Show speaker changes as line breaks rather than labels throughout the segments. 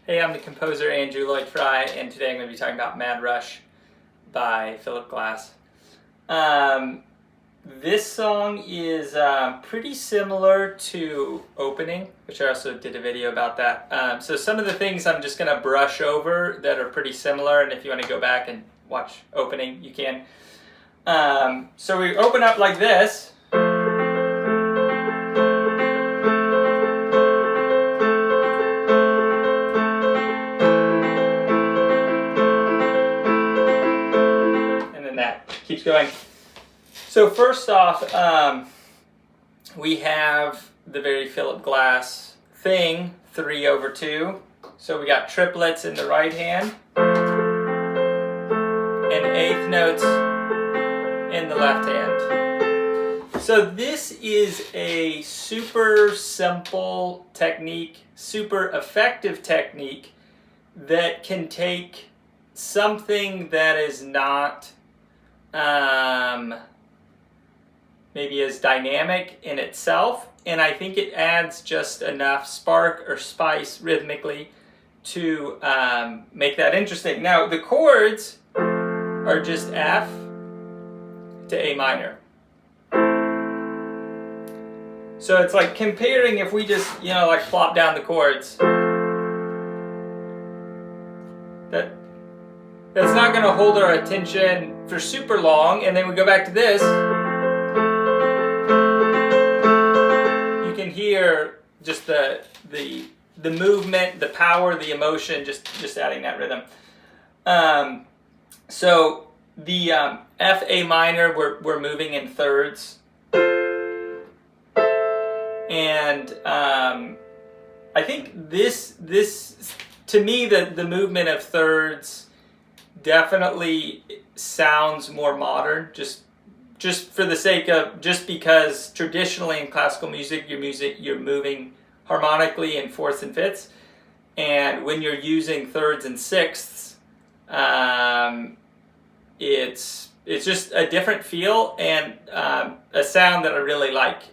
Hey, I'm the composer Andrew Lloyd Fry, and today I'm going to be talking about Mad Rush by Philip Glass. This song is pretty similar to Opening, which I also did a video about that. So some of the things I'm just going to brush over that are pretty similar, and if you want to go back and watch Opening, you can. So we open up like this. Keeps going. So first off, we have the very Philip Glass thing, 3/2. So we got triplets in the right hand and eighth notes in the left hand. So this is a super simple technique, super effective technique that can take something that is not maybe as dynamic in itself, and I think it adds just enough spark or spice rhythmically to make that interesting. Now the chords are just F to A minor. So it's like comparing if we just, like plop down the chords. That's not going to hold our attention for super long, and then we go back to this. You can hear just the movement, the power, the emotion, just adding that rhythm. So the F A minor, we're moving in thirds, and I think this to me the movement of thirds definitely sounds more modern, just for the sake of, just because traditionally in classical music you're moving harmonically in fourths and fifths, and when you're using thirds and sixths, it's just a different feel and a sound that I really like.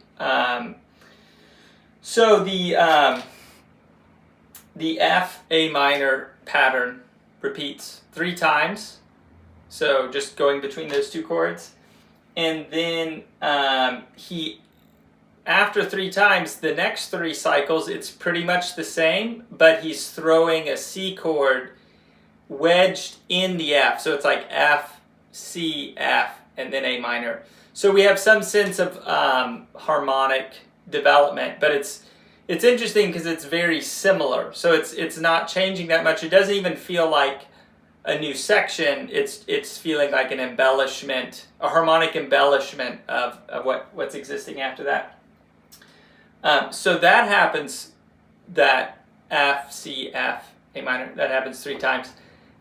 So the F A minor pattern repeats 3 times, so just going between those two chords, and then after 3 times, the next 3 cycles it's pretty much the same, but he's throwing a C chord wedged in the F, so it's like F, C, F, and then A minor. So we have some sense of harmonic development, but it's interesting because it's very similar. So it's not changing that much. It doesn't even feel like a new section. It's feeling like an embellishment, a harmonic embellishment of what's existing after that. So that happens, that F, C, F, A minor, that happens 3 times.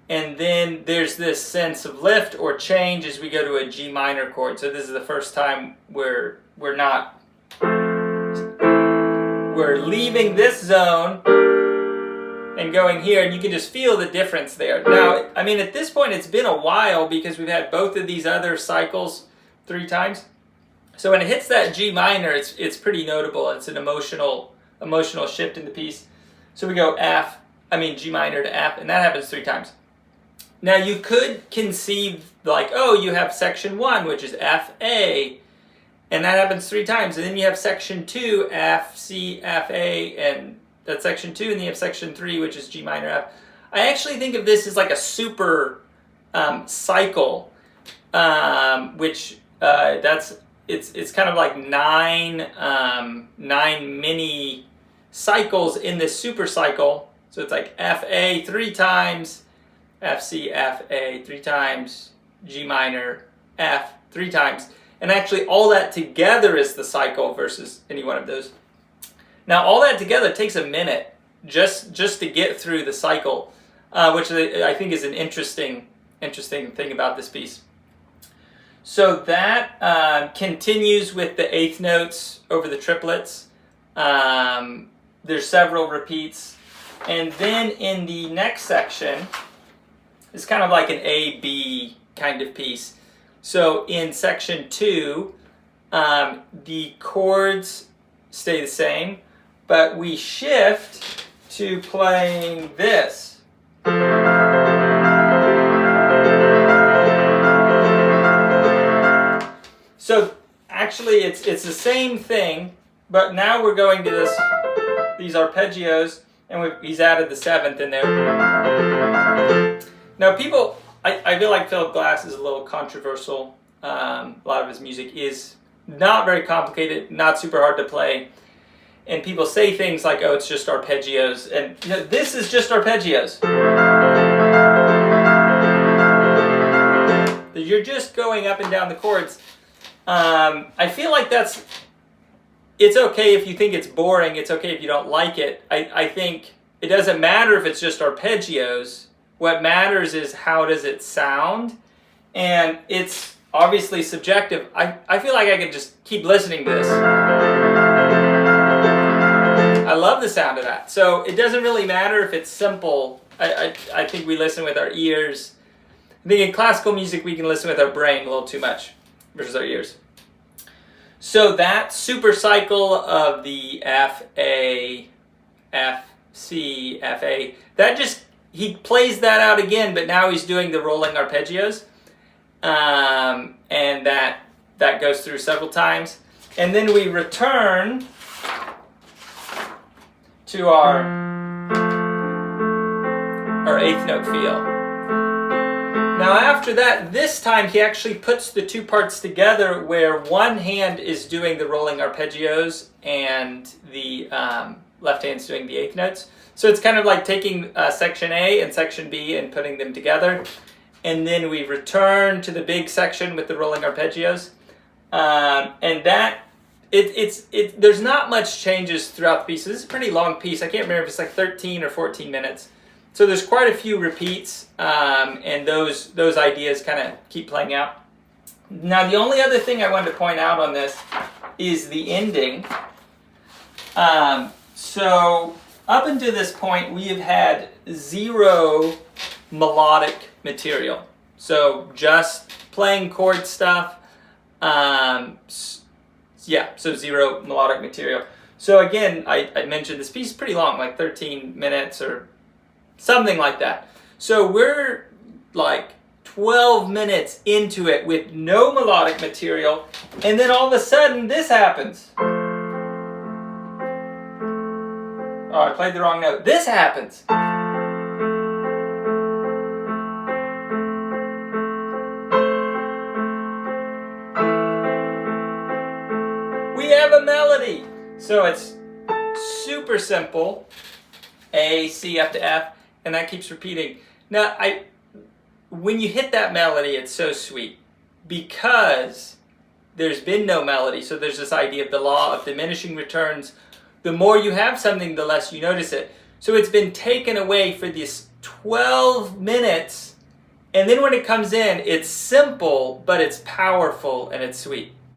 And then there's this sense of lift or change as we go to a G minor chord. So this is the first time we're leaving this zone and going here, and you can just feel the difference there. Now, I mean, at this point it's been a while because we've had both of these other cycles 3 times. So when it hits that G minor, it's pretty notable. It's an emotional shift in the piece. So we go G minor to F, and that happens 3 times. Now you could conceive like, oh, you have section 1, which is F, A, and that happens 3 times, and then you have section 2, F, C, F, A, and that's section 2, and then you have section 3, which is G minor, F. I actually think of this as like a super cycle, which it's kind of like 9 mini cycles in this super cycle. So it's like F, A 3 times, F, C, F, A 3 times, G minor, F 3 times. And actually all that together is the cycle versus any one of those. Now all that together takes a minute just to get through the cycle, which I think is an interesting thing about this piece. So that continues with the eighth notes over the triplets. There's several repeats. And then in the next section, it's kind of like an A-B kind of piece. So in section 2, the chords stay the same, but we shift to playing this. So actually it's the same thing, but now we're going to these arpeggios, and he's added the seventh in there. Now people, I feel like Philip Glass is a little controversial. A lot of his music is not very complicated, not super hard to play. And people say things like, oh, it's just arpeggios. And you know, this is just arpeggios. You're just going up and down the chords. I feel like it's okay if you think it's boring. It's okay if you don't like it. I think it doesn't matter if it's just arpeggios. What matters is how does it sound. And it's obviously subjective. I feel like I could just keep listening to this. I love the sound of that. So it doesn't really matter if it's simple. I think we listen with our ears. I think in classical music we can listen with our brain a little too much versus our ears. So that super cycle of the F, A, F, C, F, A, that just, he plays that out again, but now he's doing the rolling arpeggios. And that goes through several times. And then we return to our eighth note feel. Now after that, this time he actually puts the two parts together where one hand is doing the rolling arpeggios and the left hand's doing the eighth notes. So it's kind of like taking section A and section B and putting them together. And then we return to the big section with the rolling arpeggios. And that, there's not much changes throughout the piece. This is a pretty long piece. I can't remember if it's like 13 or 14 minutes. So there's quite a few repeats, and those ideas kind of keep playing out. Now the only other thing I wanted to point out on this is the ending. So up until this point, we have had zero melodic material. So just playing chord stuff. So zero melodic material. So again, I mentioned this piece is pretty long, like 13 minutes or something like that. So we're like 12 minutes into it with no melodic material, and then all of a sudden this happens. Oh, I played the wrong note. This happens. We have a melody. So it's super simple. A, C, F to F, and that keeps repeating. Now, when you hit that melody, it's so sweet because there's been no melody. So there's this idea of the law of diminishing returns. The more you have something, the less you notice it. So it's been taken away for this 12 minutes, and then when it comes in, it's simple, but it's powerful and it's sweet.